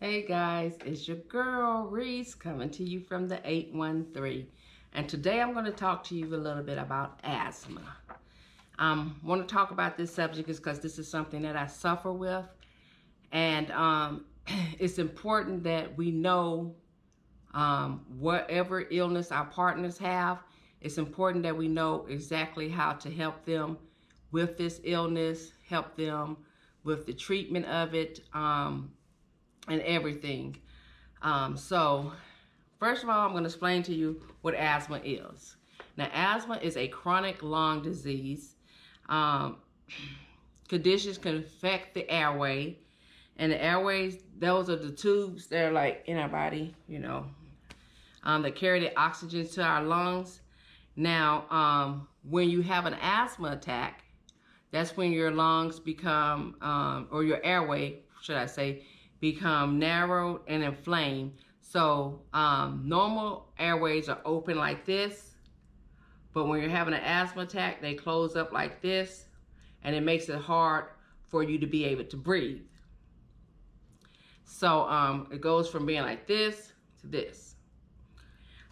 Hey guys, it's your girl Reese coming to you from the 813, and today I'm going to talk to you a little bit about asthma. Want to talk about this subject is because this is something that I suffer with, and it's important that we know whatever illness our partners have. It's important that we know exactly how to help them with this illness, help them with the treatment of it, and everything. So first of all, I'm going to explain to you what asthma is. Now, asthma is a chronic lung disease. Conditions can affect the airway, and the airways, those are the tubes that are like in our body, that carry the oxygen to our lungs. Now, when you have an asthma attack, that's when your lungs become, or your airway, should I say, become narrowed and inflamed. So normal airways are open like this, but when you're having an asthma attack, they close up like this, and it makes it hard for you to be able to breathe. So it goes from being like this to this.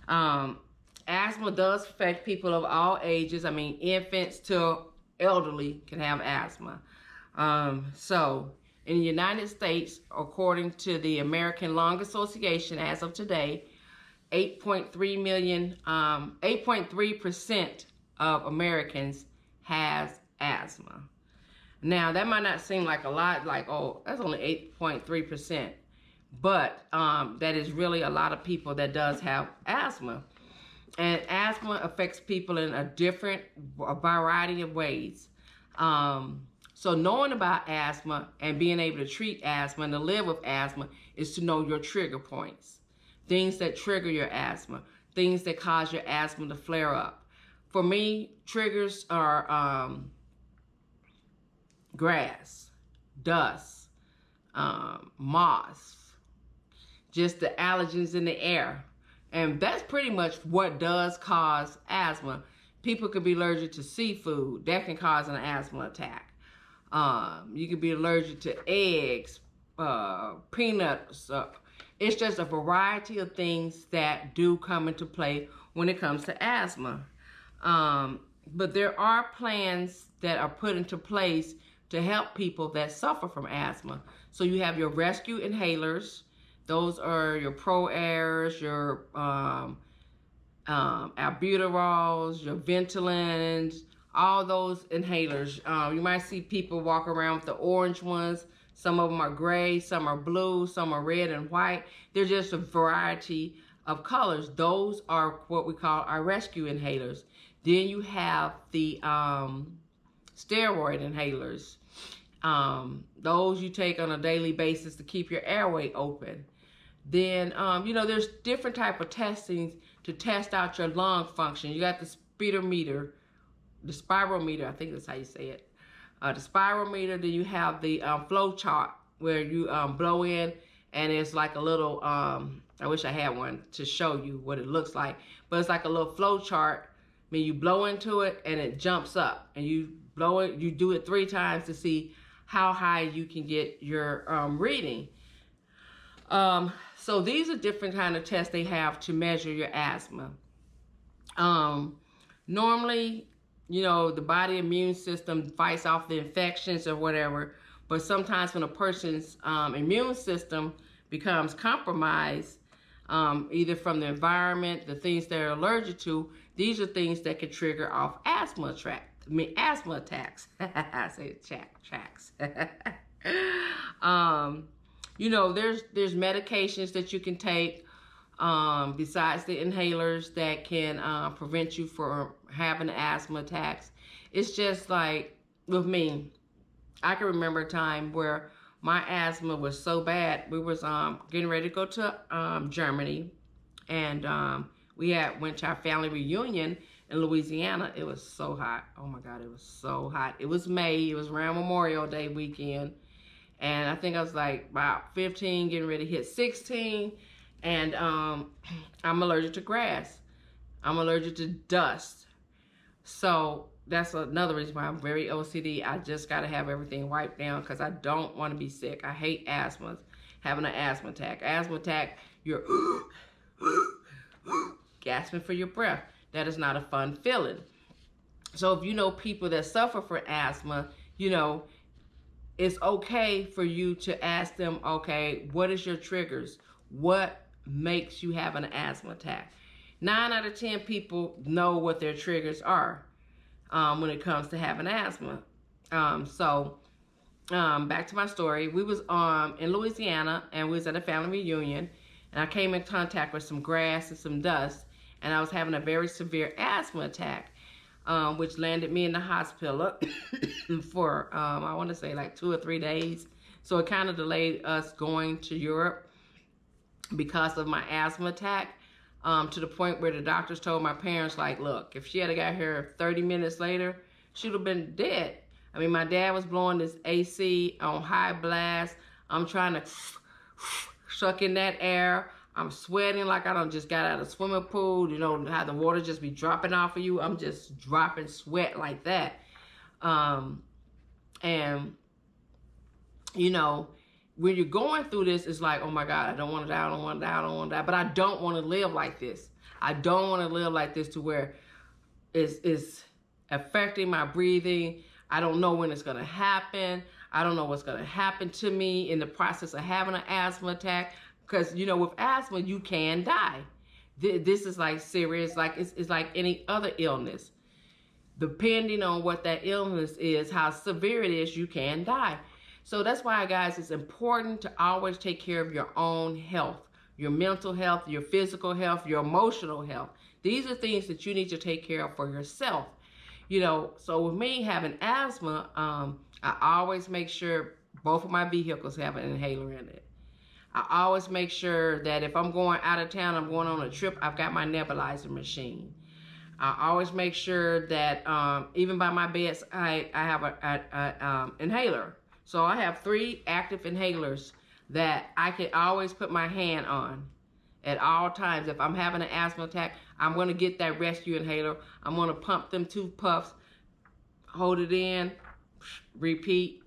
Asthma does affect people of all ages. I mean, infants to elderly can have asthma. So in the United States, according to the American Lung Association, as of today, 8.3% of Americans has asthma. Now, that might not seem like a lot, like, oh, that's only 8.3%. But that is really a lot of people that does have asthma. And asthma affects people in a variety of ways. So knowing about asthma and being able to treat asthma and to live with asthma is to know your trigger points. Things that trigger your asthma. Things that cause your asthma to flare up. For me, triggers are grass, dust, moss, just the allergens in the air. And that's pretty much what does cause asthma. People could be allergic to seafood. That can cause an asthma attack. You could be allergic to eggs, peanuts. It's just a variety of things that do come into play when it comes to asthma. But there are plans that are put into place to help people that suffer from asthma. So you have your rescue inhalers. Those are your Pro-Airs, your albuterols, your Ventolins, all those inhalers. You might see people walk around with the orange ones. Some of them are gray, some are blue, some are red and white. They're just a variety of colors. Those are what we call our rescue inhalers. Then you have the steroid inhalers. Those you take on a daily basis to keep your airway open. Then, there's different type of testings to test out your lung function. You got the spirometer, I think that's how you say it. The spirometer, then you have the flow chart where you blow in, and it's like a little, I wish I had one to show you what it looks like, but it's like a little flow chart. I mean, you blow into it and it jumps up, and you blow it, you do it 3 times to see how high you can get your reading. So these are different kind of tests they have to measure your asthma. Normally, the body immune system fights off the infections or whatever, but sometimes when a person's immune system becomes compromised, either from the environment, the things they're allergic to, these are things that can trigger off asthma attacks. I say tracks. There's medications that you can take besides the inhalers that can prevent you from having asthma attacks. It's just like with me, I can remember a time where my asthma was so bad. We was getting ready to go to Germany, and we went to our family reunion in Louisiana. It was so hot. Oh my God, it was so hot. It was May. It was around Memorial Day weekend. And I think I was like about 15, getting ready to hit 16. And I'm allergic to grass. I'm allergic to dust. So that's another reason why I'm very OCD. I just got to have everything wiped down because I don't want to be sick. I hate asthma. having an asthma attack. Asthma attack, you're gasping for your breath. That is not a fun feeling. So if you know people that suffer from asthma, you know, it's okay for you to ask them, okay, what is your triggers? What makes you have an asthma attack? 9 out of 10 people know what their triggers are when it comes to having asthma. Back to my story. We was in Louisiana, and we was at a family reunion, and I came in contact with some grass and some dust, and I was having a very severe asthma attack, which landed me in the hospital for, I want to say like 2 or 3 days. So it kind of delayed us going to Europe because of my asthma attack, to the point where the doctors told my parents, like, look, if she had got here 30 minutes later, she would have been dead. I mean, my dad was blowing this AC on high blast. I'm trying to suck in that air. I'm sweating like I done just got out of a swimming pool. You know how the water just be dropping off of you? I'm just dropping sweat like that. And, you know, when you're going through this, it's like, oh my God, I don't want to die, I don't want to die, I don't want to die. But I don't want to live like this. I don't want to live like this to where it's affecting my breathing. I don't know when it's going to happen. I don't know what's going to happen to me in the process of having an asthma attack. Because, you know, with asthma, you can die. This is like serious, like it's like any other illness. Depending on what that illness is, how severe it is, you can die. So that's why, guys, it's important to always take care of your own health, your mental health, your physical health, your emotional health. These are things that you need to take care of for yourself. You know, so with me having asthma, I always make sure both of my vehicles have an inhaler in it. I always make sure that if I'm going out of town, I'm going on a trip, I've got my nebulizer machine. I always make sure that even by my bed, I have an inhaler. So I have 3 active inhalers that I can always put my hand on at all times. If I'm having an asthma attack, I'm going to get that rescue inhaler. I'm going to pump them 2 puffs, hold it in, repeat,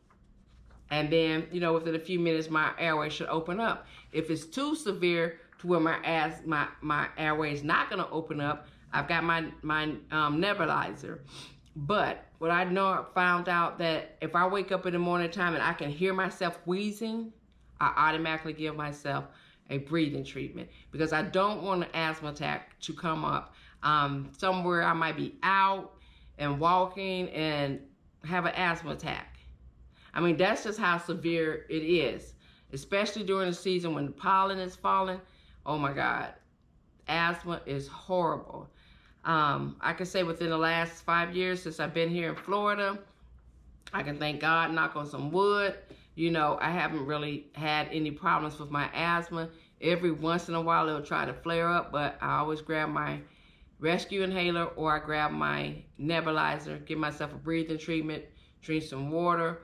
and then, you know, within a few minutes, my airway should open up. If it's too severe to where my airway is not going to open up, I've got my nebulizer. But what I found out that if I wake up in the morning time and I can hear myself wheezing, I automatically give myself a breathing treatment, because I don't want an asthma attack to come up somewhere I might be out and walking and have an asthma attack. I mean, that's just how severe it is, especially during the season when the pollen is falling. Oh my God, asthma is horrible. I can say within the last 5 years since I've been here in Florida, I can thank God, knock on some wood, you know, I haven't really had any problems with my asthma. Every once in a while it'll try to flare up, but I always grab my rescue inhaler or I grab my nebulizer, give myself a breathing treatment, drink some water,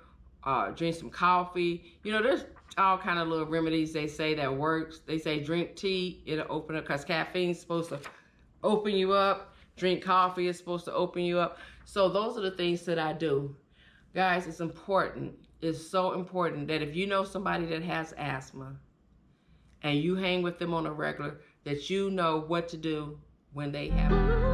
drink some coffee. You know, there's all kind of little remedies they say that works. They say drink tea, it'll open up, because caffeine is supposed to open you up. Drink coffee is supposed to open you up. So those are the things that I do. Guys, it's important. It's so important that if you know somebody that has asthma and you hang with them on a regular, that you know what to do when they have it.